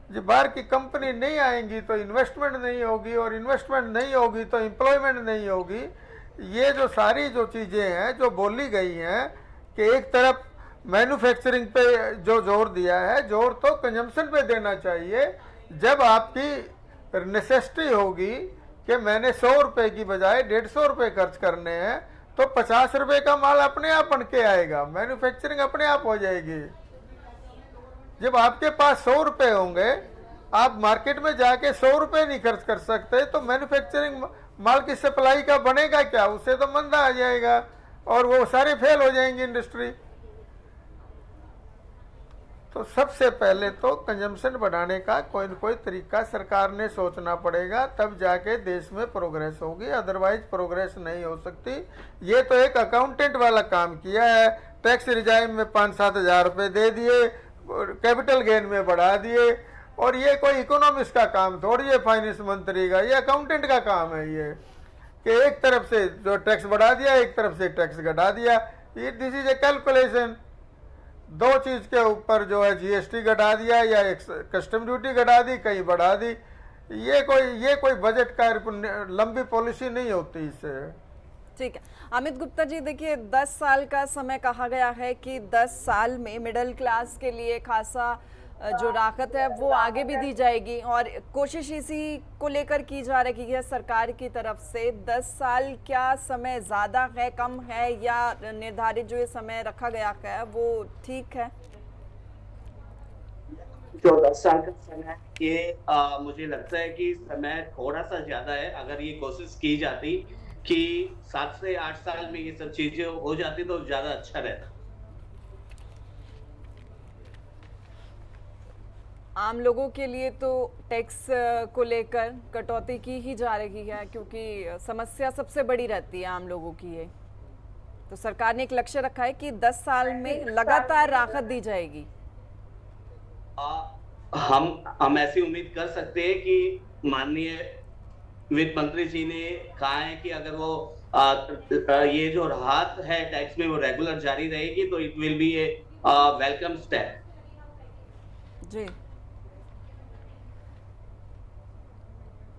जब बाहर की कंपनी नहीं आएंगी तो इन्वेस्टमेंट नहीं होगी, और इन्वेस्टमेंट नहीं होगी तो एम्प्लॉयमेंट नहीं होगी। ये जो सारी जो चीज़ें हैं जो बोली गई हैं कि एक तरफ मैन्युफैक्चरिंग पे जो जोर दिया है, जोर तो कंजम्पशन पे देना चाहिए। जब आपकी नेसेसिटी होगी कि मैंने 100 रुपये की बजाय 150 रुपये खर्च करने हैं तो 50 रुपये का माल अपने आप बन के आएगा, मैन्युफैक्चरिंग अपने आप हो जाएगी। जब आपके पास 100 रुपये होंगे आप मार्केट में जाके 100 रुपए नहीं खर्च कर सकते, तो मैन्युफैक्चरिंग माल की सप्लाई का बनेगा क्या? उससे तो मंदा आ जाएगा और वो सारे फेल हो जाएंगी इंडस्ट्री। तो सबसे पहले तो कंजम्पशन बढ़ाने का कोई न कोई तरीका सरकार ने सोचना पड़ेगा, तब जाके देश में प्रोग्रेस होगी, अदरवाइज प्रोग्रेस नहीं हो सकती। ये तो एक अकाउंटेंट वाला काम किया है, टैक्स रिजाइम में 5-7 हज़ार रुपये दे दिए, कैपिटल गेन में बढ़ा दिए, और ये कोई इकोनॉमिस्ट का काम थोड़ी है, फाइनेंस मंत्री का, ये अकाउंटेंट का काम है ये, कि एक तरफ से जो टैक्स बढ़ा दिया, एक तरफ से टैक्स घटा दिया। ये दिस इज ए कैलकुलेशन। दो चीज के ऊपर जो है जीएसटी घटा दिया या एक कस्टम ड्यूटी घटा दी, कहीं बढ़ा दी। ये कोई बजट का लंबी पॉलिसी नहीं होती इससे। ठीक है अमित गुप्ता जी, देखिए 10 साल का समय कहा गया है कि 10 साल में मिडिल क्लास के लिए खासा जो राहत है वो आगे भी दी जाएगी, और कोशिश इसी को लेकर की जा रही है सरकार की तरफ से। 10 साल क्या समय ज़्यादा है, कम है, या निर्धारित जो ये समय रखा गया है वो ठीक है? जो 10 साल का समय ये मुझे लगता है कि समय थोड़ा सा ज्यादा है। अगर ये कोशिश की जाती कि 7 से 8 साल में ये सब चीजें हो जाती तो ज्यादा अच्छा रहता। आम लोगों के लिए तो टैक्स को लेकर कटौती की ही जा रही है, क्योंकि समस्या सबसे बड़ी रहती है आम लोगों की। ये तो सरकार ने एक लक्ष्य रखा है कि 10 साल में लगातार राहत दी जाएगी। हम ऐसी उम्मीद कर सकते हैं कि माननीय वित्त मंत्री जी ने कहा है कि अगर वो ये जो राहत है टैक्स में वो रेगुलर जारी रहेगी तो it will be a welcome step. जी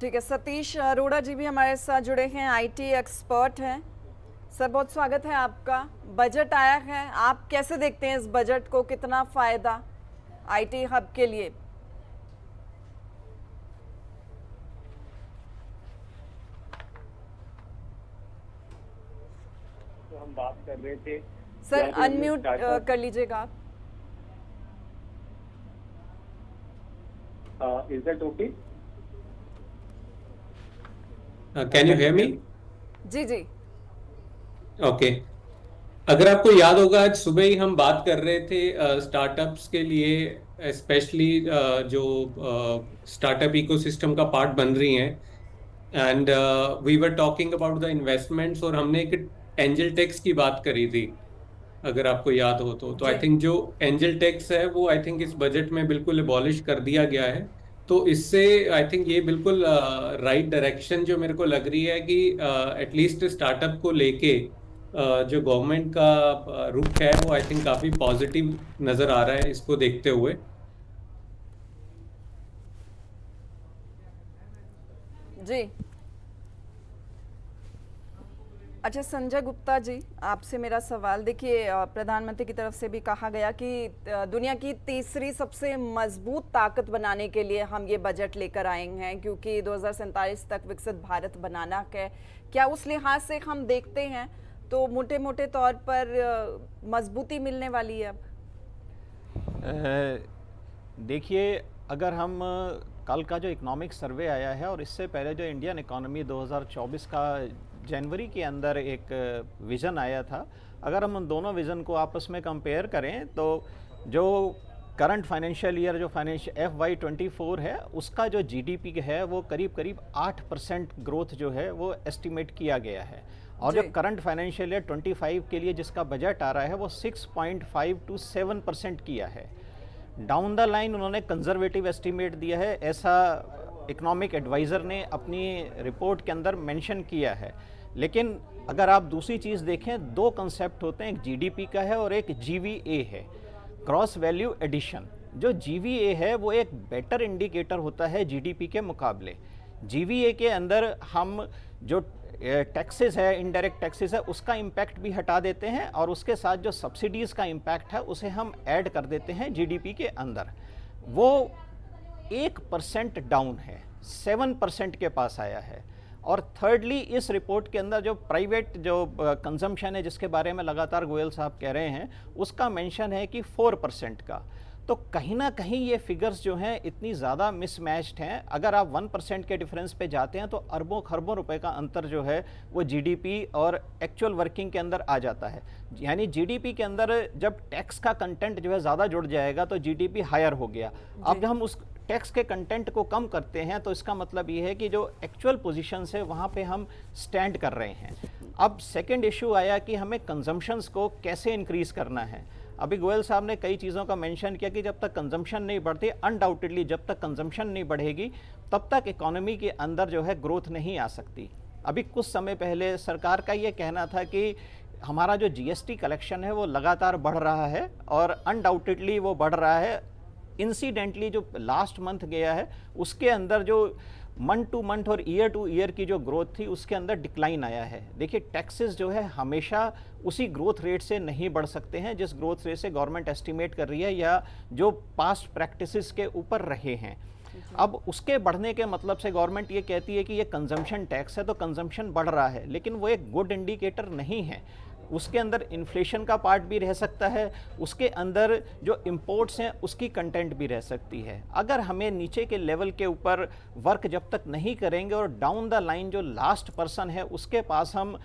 ठीक है, सतीश अरोड़ा जी भी हमारे साथ जुड़े हैं, आईटी एक्सपर्ट हैं। सर बहुत स्वागत है आपका। बजट आया है, आप कैसे देखते हैं इस बजट को, कितना फायदा आईटी हब के लिए? तो हम बात कर रहे थे सर, अनम्यूट कर लीजिएगा आप। Is that okay? Can you hear me? जी जी ओके। अगर आपको याद होगा आज सुबह ही हम बात कर रहे थे स्टार्टअप्स के लिए, स्पेशली जो स्टार्टअप इकोसिस्टम का पार्ट बन रही हैं, and we were talking about the investments, और हमने एक एंजल टैक्स की बात करी थी अगर आपको याद हो तो आई थिंक जो एंजल टैक्स है वो आई थिंक इस बजट में बिल्कुल एबॉलिश कर दिया गया है। तो इससे आई थिंक ये बिल्कुल राइट डायरेक्शन जो मेरे को लग रही है कि एटलीस्ट स्टार्टअप को लेके जो गवर्नमेंट का रुख है वो आई थिंक काफी पॉजिटिव नजर आ रहा है इसको देखते हुए। जी अच्छा, संजय गुप्ता जी आपसे मेरा सवाल, देखिए प्रधानमंत्री की तरफ से भी कहा गया कि दुनिया की तीसरी सबसे मजबूत ताकत बनाने के लिए हम ये बजट लेकर आए हैं, क्योंकि 2047 तक विकसित भारत बनाना है। क्या उस लिहाज से हम देखते हैं तो मोटे मोटे तौर पर मजबूती मिलने वाली है? देखिए, अगर हम कल का जो इकोनॉमिक सर्वे आया है और इससे पहले जो इंडियन इकोनॉमी 2024 का जनवरी के अंदर एक विज़न आया था, अगर हम उन दोनों विज़न को आपस में कंपेयर करें तो जो करंट फाइनेंशियल ईयर जो FY24 है उसका जो जीडीपी है वो करीब करीब 8% ग्रोथ जो है वो एस्टिमेट किया गया है, और जो करंट फाइनेंशियल ईयर 25 के लिए जिसका बजट आ रहा है वो 6.5 to 7% किया है। डाउन द लाइन उन्होंने कंजर्वेटिव एस्टिमेट दिया है, ऐसा इकोनॉमिक एडवाइज़र ने अपनी रिपोर्ट के अंदर मेंशन किया है। लेकिन अगर आप दूसरी चीज़ देखें, दो कंसेप्ट होते हैं, एक जीडीपी का है और एक जीवीए है, ग्रॉस वैल्यू एडिशन। जो जीवीए है वो एक बेटर इंडिकेटर होता है जीडीपी के मुकाबले। जीवीए के अंदर हम जो टैक्सेस है, इनडायरेक्ट टैक्सेस है, उसका इम्पैक्ट भी हटा देते हैं और उसके साथ जो सब्सिडीज़ का इम्पैक्ट है उसे हम ऐड कर देते हैं जीडीपी के अंदर। वो 1% डाउन है, 7% के पास आया है। और थर्डली इस रिपोर्ट के अंदर जो प्राइवेट जो कंजम्पशन है जिसके बारे में लगातार गोयल साहब कह रहे हैं, उसका मेंशन है कि 4% का। तो कहीं ना कहीं ये फिगर्स जो हैं इतनी ज़्यादा मिसमैच्ड हैं। अगर आप 1% के डिफरेंस पे जाते हैं तो अरबों खरबों रुपए का अंतर जो है वो जीडीपी और एक्चुअल वर्किंग के अंदर आ जाता है। यानी जीडीपी के अंदर जब टैक्स का कंटेंट जो है ज़्यादा जुड़ जाएगा तो जीडीपी हायर हो गया। अब हम उस टैक्स के कंटेंट को कम करते हैं तो इसका मतलब ये है कि जो एक्चुअल पोजीशंस है वहाँ पे हम स्टैंड कर रहे हैं। अब सेकंड इशू आया कि हमें कंजम्पशंस को कैसे इंक्रीज करना है। अभी गोयल साहब ने कई चीज़ों का मेंशन किया कि जब तक कंजम्पशन नहीं बढ़ती, अनडाउटेडली जब तक कंजम्पशन नहीं बढ़ेगी तब तक इकोनॉमी के अंदर जो है ग्रोथ नहीं आ सकती। अभी कुछ समय पहले सरकार का ये कहना था कि हमारा जो जीएसटी कलेक्शन है वो लगातार बढ़ रहा है और अनडाउटेडली वो बढ़ रहा है। इंसिडेंटली जो लास्ट मंथ गया है उसके अंदर जो मंथ टू मंथ और ईयर टू ईयर की जो ग्रोथ थी उसके अंदर डिक्लाइन आया है। देखिए टैक्सेस जो है हमेशा उसी ग्रोथ रेट से नहीं बढ़ सकते हैं जिस ग्रोथ रेट से गवर्नमेंट एस्टिमेट कर रही है या जो पास्ट प्रैक्टिसेस के ऊपर रहे हैं। अब उसके बढ़ने के मतलब से गवर्नमेंट ये कहती है कि ये कंजम्पशन टैक्स है तो कंजम्पशन बढ़ रहा है, लेकिन वो एक गुड इंडिकेटर नहीं है। उसके अंदर इन्फ्लेशन का पार्ट भी रह सकता है, उसके अंदर जो इंपोर्ट्स हैं उसकी कंटेंट भी रह सकती है। अगर हमें नीचे के लेवल के ऊपर वर्क जब तक नहीं करेंगे और डाउन द लाइन जो लास्ट पर्सन है उसके पास हम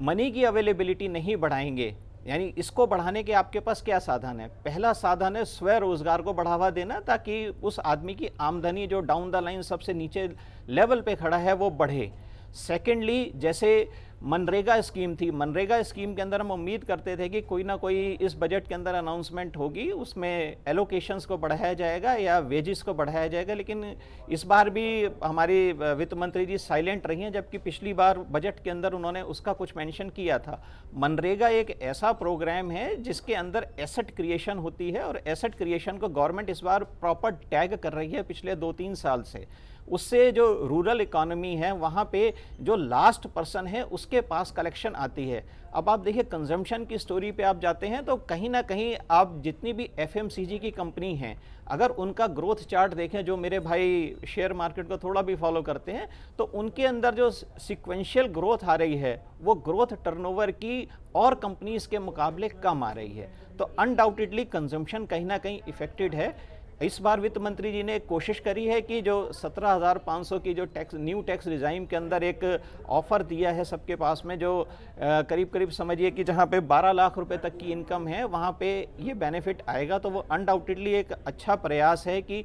मनी की अवेलेबिलिटी नहीं बढ़ाएंगे, यानी इसको बढ़ाने के आपके पास क्या साधन है? पहला साधन है स्वयं रोजगार को बढ़ावा देना ताकि उस आदमी की आमदनी जो डाउन द लाइन सबसे नीचे लेवल पे खड़ा है वो बढ़े। सेकेंडली जैसे मनरेगा स्कीम थी, मनरेगा स्कीम के अंदर हम उम्मीद करते थे कि कोई ना कोई इस बजट के अंदर अनाउंसमेंट होगी, उसमें एलोकेशंस को बढ़ाया जाएगा या वेजेस को बढ़ाया जाएगा, लेकिन इस बार भी हमारी वित्त मंत्री जी साइलेंट रही हैं, जबकि पिछली बार बजट के अंदर उन्होंने उसका कुछ मेंशन किया था। मनरेगा एक ऐसा प्रोग्राम है जिसके अंदर एसेट क्रिएशन होती है और एसेट क्रिएशन को गवर्नमेंट इस बार प्रॉपर टैग कर रही है पिछले 2-3 साल से। उससे जो रूरल इकोनॉमी है वहाँ पे जो लास्ट पर्सन है उसके पास कलेक्शन आती है। अब आप देखिए कंजम्पशन की स्टोरी पे आप जाते हैं तो कहीं ना कहीं आप जितनी भी एफएमसीजी की कंपनी हैं अगर उनका ग्रोथ चार्ट देखें, जो मेरे भाई शेयर मार्केट को थोड़ा भी फॉलो करते हैं, तो उनके अंदर जो सिक्वेंशियल ग्रोथ आ रही है वो ग्रोथ टर्नओवर की और कंपनीज के मुकाबले कम आ रही है। तो अनडाउटेडली कंजम्पशन कहीं ना कहीं इफेक्टेड है। इस बार वित्त मंत्री जी ने कोशिश करी है कि जो 17,500 की जो टैक्स न्यू टैक्स रिजाइम के अंदर एक ऑफर दिया है सबके पास में, जो करीब करीब समझिए कि जहां पे 12 लाख रुपए तक की इनकम है वहां पे ये बेनिफिट आएगा, तो वो अनडाउटेडली एक अच्छा प्रयास है कि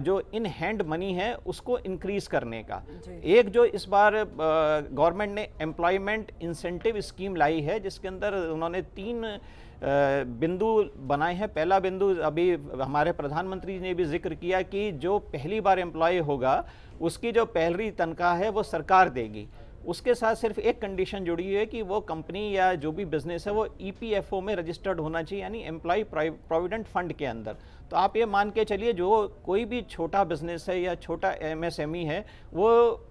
जो इन हैंड मनी है उसको इंक्रीज करने का। एक जो इस बार गवर्नमेंट ने एम्प्लॉयमेंट इंसेंटिव स्कीम लाई है जिसके अंदर उन्होंने 3 बिंदु बनाए हैं। पहला बिंदु अभी हमारे प्रधानमंत्री ने भी जिक्र किया कि जो पहली बार एम्प्लॉय होगा उसकी जो पहली तनख्वाह है वो सरकार देगी। उसके साथ सिर्फ एक कंडीशन जुड़ी हुई है कि वो कंपनी या जो भी बिजनेस है वो ईपीएफओ में रजिस्टर्ड होना चाहिए, यानी एम्प्लॉय प्रोविडेंट फंड के अंदर। तो आप ये मान के चलिए जो कोई भी छोटा बिजनेस है या छोटा एमएसएमई है वो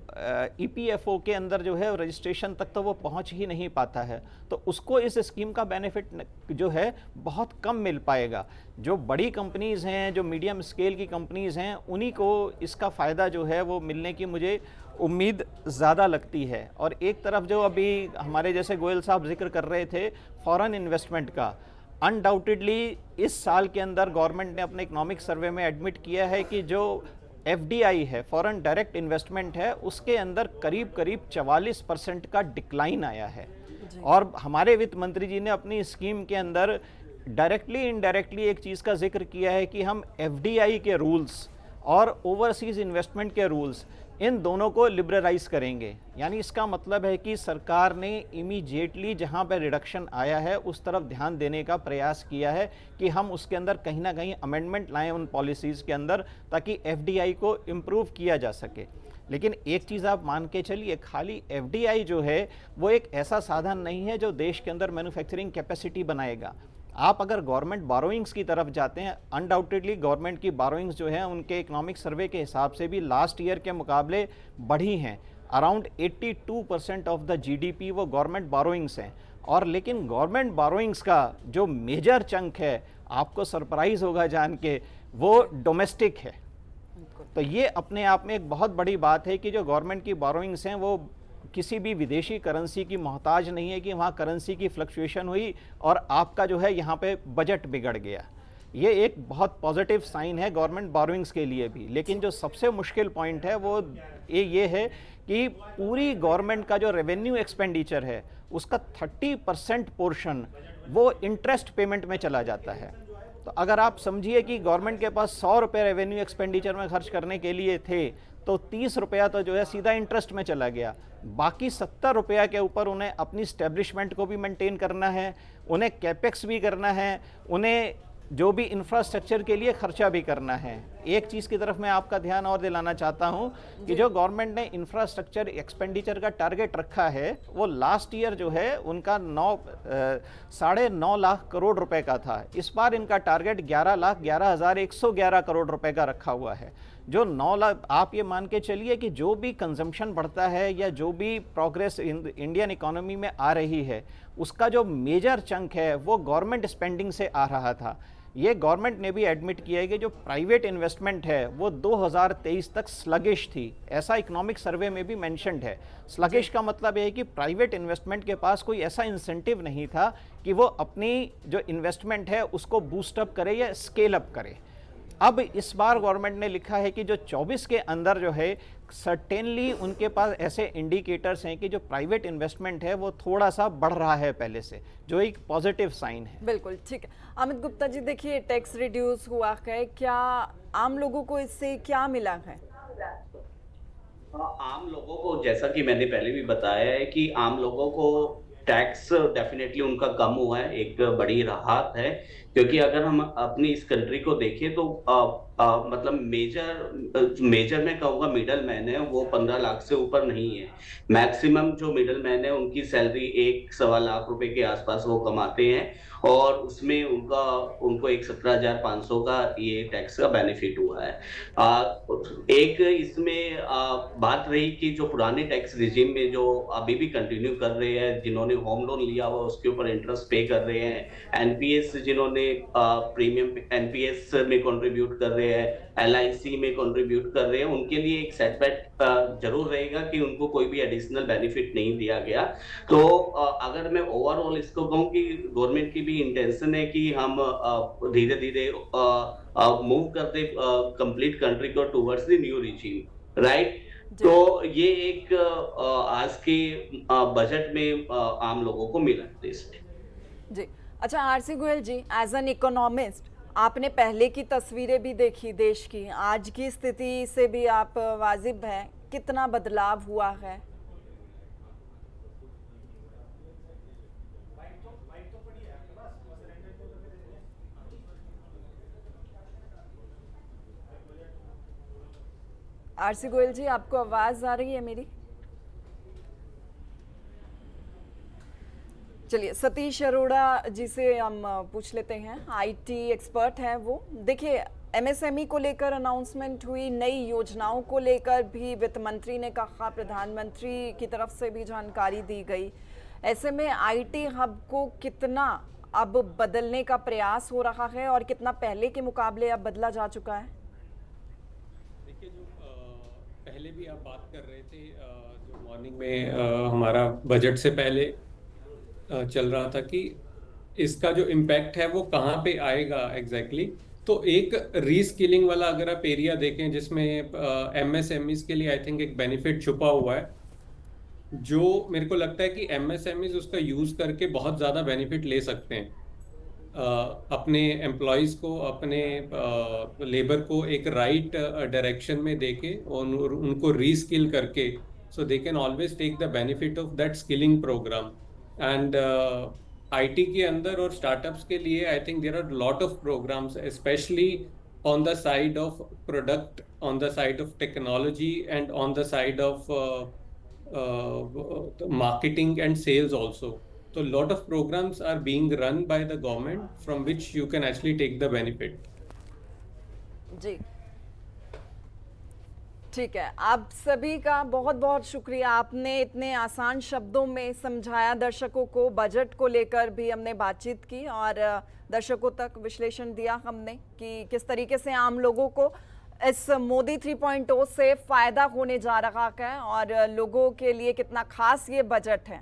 ईपीएफओ के अंदर जो है रजिस्ट्रेशन तक तो वो पहुंच ही नहीं पाता है, तो उसको इस स्कीम का बेनिफिट जो है बहुत कम मिल पाएगा। जो बड़ी कंपनीज़ हैं, जो मीडियम स्केल की कंपनीज़ हैं, उन्हीं को इसका फ़ायदा जो है वो मिलने की मुझे उम्मीद ज़्यादा लगती है। और एक तरफ जो अभी हमारे जैसे गोयल साहब जिक्र कर रहे थे फॉरेन इन्वेस्टमेंट का, अनडाउटेडली इस साल के अंदर गवर्नमेंट ने अपने इकोनॉमिक सर्वे में एडमिट किया है कि जो एफडीआई है, फॉरेन डायरेक्ट इन्वेस्टमेंट है, उसके अंदर करीब करीब 44% का डिक्लाइन आया है। और हमारे वित्त मंत्री जी ने अपनी स्कीम के अंदर डायरेक्टली इनडायरेक्टली एक चीज़ का जिक्र किया है कि हम एफडीआई के रूल्स और ओवरसीज इन्वेस्टमेंट के रूल्स इन दोनों को लिबरलाइज करेंगे। यानी इसका मतलब है कि सरकार ने इमीडिएटली जहां पर रिडक्शन आया है उस तरफ ध्यान देने का प्रयास किया है कि हम उसके अंदर कहीं ना कहीं अमेंडमेंट लाएं उन पॉलिसीज़ के अंदर ताकि एफडीआई को इम्प्रूव किया जा सके। लेकिन एक चीज़ आप मान के चलिए, खाली एफडीआई जो है वो एक ऐसा साधन नहीं है जो देश के अंदर मैन्युफैक्चरिंग कैपेसिटी बनाएगा। आप अगर गवर्नमेंट बारोइंग्स की तरफ जाते हैं, अनडाउटेडली गवर्नमेंट की बारोइंग्स जो है उनके इकोनॉमिक सर्वे के हिसाब से भी लास्ट ईयर के मुकाबले बढ़ी हैं। अराउंड 82% ऑफ द जीडीपी वो गवर्नमेंट बारोइंग्स हैं। और लेकिन गवर्नमेंट बारोइंग्स का जो मेजर चंक है, आपको सरप्राइज होगा जान के, वो डोमेस्टिक है। तो ये अपने आप में एक बहुत बड़ी बात है कि जो गवर्नमेंट की बारोइंग्स हैं वो किसी भी विदेशी करेंसी की मोहताज नहीं है कि वहाँ करेंसी की फ्लक्चुएशन हुई और आपका जो है यहाँ पे बजट बिगड़ गया। ये एक बहुत पॉजिटिव साइन है गवर्नमेंट बोरोइंग्स के लिए भी। लेकिन जो सबसे मुश्किल पॉइंट है वो ये है कि पूरी गवर्नमेंट का जो रेवेन्यू एक्सपेंडिचर है उसका 30% पोर्शन वो इंटरेस्ट पेमेंट में चला जाता है। तो अगर आप समझिए कि गवर्नमेंट के पास 100 रुपये रेवेन्यू एक्सपेंडिचर में खर्च करने के लिए थे, तो 30 रुपया तो जो है सीधा इंटरेस्ट में चला गया। बाकी 70 रुपया के ऊपर उन्हें अपनी स्टैब्लिशमेंट को भी मेंटेन करना है, उन्हें कैपेक्स भी करना है, उन्हें जो भी इंफ्रास्ट्रक्चर के लिए खर्चा भी करना है। एक चीज़ की तरफ मैं आपका ध्यान और दिलाना चाहता हूं कि जो गवर्नमेंट ने इंफ्रास्ट्रक्चर एक्सपेंडिचर का टारगेट रखा है वो लास्ट ईयर जो है उनका 9.5 लाख करोड़ रुपए का था। इस बार इनका टारगेट 11,11,111 करोड़ रुपए का रखा हुआ है। जो 9 लाख, आप ये मान के चलिए कि जो भी कंजम्पशन बढ़ता है या जो भी प्रोग्रेस इंडियन इकोनॉमी में आ रही है उसका जो मेजर चंक है वो गवर्नमेंट स्पेंडिंग से आ रहा था। ये गवर्नमेंट ने भी एडमिट किया है कि जो प्राइवेट इन्वेस्टमेंट है वो 2023 तक स्लगिश थी। ऐसा इकोनॉमिक सर्वे में भी मेंशन्ड है। स्लगिश का मतलब है कि प्राइवेट इन्वेस्टमेंट के पास कोई ऐसा इंसेंटिव नहीं था कि वो अपनी जो इन्वेस्टमेंट है उसको बूस्टअप करे या स्केल अप करे। अब इस बार गवर्नमेंट ने लिखा है कि जो 24 के अंदर जो है सर्टेनली उनके पास ऐसे इंडिकेटर्स हैं कि जो प्राइवेट इन्वेस्टमेंट है वो थोड़ा सा बढ़ रहा है पहले से, जो एक पॉजिटिव साइन है। बिल्कुल ठीक है। अमित गुप्ता जी, देखिए टैक्स रिड्यूस हुआ है, क्या आम लोगों को इससे क्या मिला है? आम लोगों को, जैसा कि मैंने पहले भी बताया है कि आम लोगों को टैक्स डेफिनेटली उनका कम हुआ है, एक बड़ी राहत है। क्योंकि अगर हम अपनी इस कंट्री को देखें तो मतलब मेजर में कहूँगा मिडल मैन है वो 15 लाख से ऊपर नहीं है। मैक्सिमम जो मिडल मैन है उनकी सैलरी 1-1.25 लाख रुपए के आसपास वो कमाते हैं और उसमें उनको एक 17,500 का ये टैक्स का बेनिफिट हुआ है। एक इसमें बात रही कि जो पुराने टैक्स रिजीम में जो अभी भी कंटिन्यू कर रहे हैं, जिन्होंने होम लोन लिया हुआ उसके ऊपर इंटरेस्ट पे कर रहे हैं, एनपीएस जिन्होंने प्रीमियम एनपीएस में कंट्रीब्यूट कर रहे हैं, एलआईसी में कंट्रीब्यूट कर रहे हैं, उनके लिए एक सेटबैक जरूर रहेगा कि उनको कोई भी एडिशनल बेनिफिट नहीं दिया गया। तो अगर मैं ओवरऑल इसको कहूँ कि गवर्नमेंट की भी इंटेंशन है कि हम धीरे धीरे मूव करते कंप्लीट कंट्री को towards the new regime, right. तो ये एक आज के बजट में आम लोगों को मिला देश में। जी अच्छा, RC Goyal ji, as an economist आपने पहले की तस्वीरें भी देखी देश की, आज की स्थिति से भी आप वाजिब हैं, कितना बदलाव हुआ है? आरसी गोयल जी, आपको आवाज आ रही है मेरी? चलिए सतीश अरोड़ा जी से हम पूछ लेते हैं, आईटी एक्सपर्ट हैं वो। देखिए एमएसएमई को लेकर अनाउंसमेंट हुई, नई योजनाओं को लेकर भी वित्त मंत्री ने कहा, प्रधानमंत्री की तरफ से भी जानकारी दी गई। ऐसे में आईटी हब को कितना अब बदलने का प्रयास हो रहा है और कितना पहले के मुकाबले अब बदला जा चुका है? देखिए, जो पहले भी आप बात कर रहे थे, जो मॉर्निंग में हमारा बजट से पहले चल रहा था कि इसका जो इम्पैक्ट है वो कहाँ पे आएगा एग्जैक्टली। तो एक रीस्किलिंग वाला अगर आप एरिया देखें जिसमें एमएसएमईज के लिए आई थिंक एक बेनिफिट छुपा हुआ है, जो मेरे को लगता है कि एमएसएमईज उसका यूज करके बहुत ज़्यादा बेनिफिट ले सकते हैं। अपने एम्प्लॉयज़ को, अपने लेबर को एक राइट डायरेक्शन में देके और उनको रीस्किल करके, so they can always take the benefit of that skilling program. And IT के अंदर और स्टार्टअप्स के लिए I think there are lot of programs, specially on the side of product, on the side of technology and on the side of marketing and sales also. So lot of programs are being run by the government from which you can actually take the benefit. जी ठीक है, आप सभी का बहुत बहुत शुक्रिया। आपने इतने आसान शब्दों में समझाया दर्शकों को, बजट को लेकर भी हमने बातचीत की और दर्शकों तक विश्लेषण दिया हमने कि किस तरीके से आम लोगों को इस मोदी 3.0 से फायदा होने जा रहा है और लोगों के लिए कितना खास ये बजट है।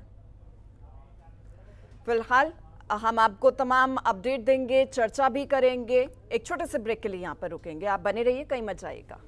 फिलहाल हम आपको तमाम अपडेट देंगे, चर्चा भी करेंगे। एक छोटे से ब्रेक के लिए यहाँ पर रुकेंगे, आप बने रहिए, कहीं मत जाइएगा।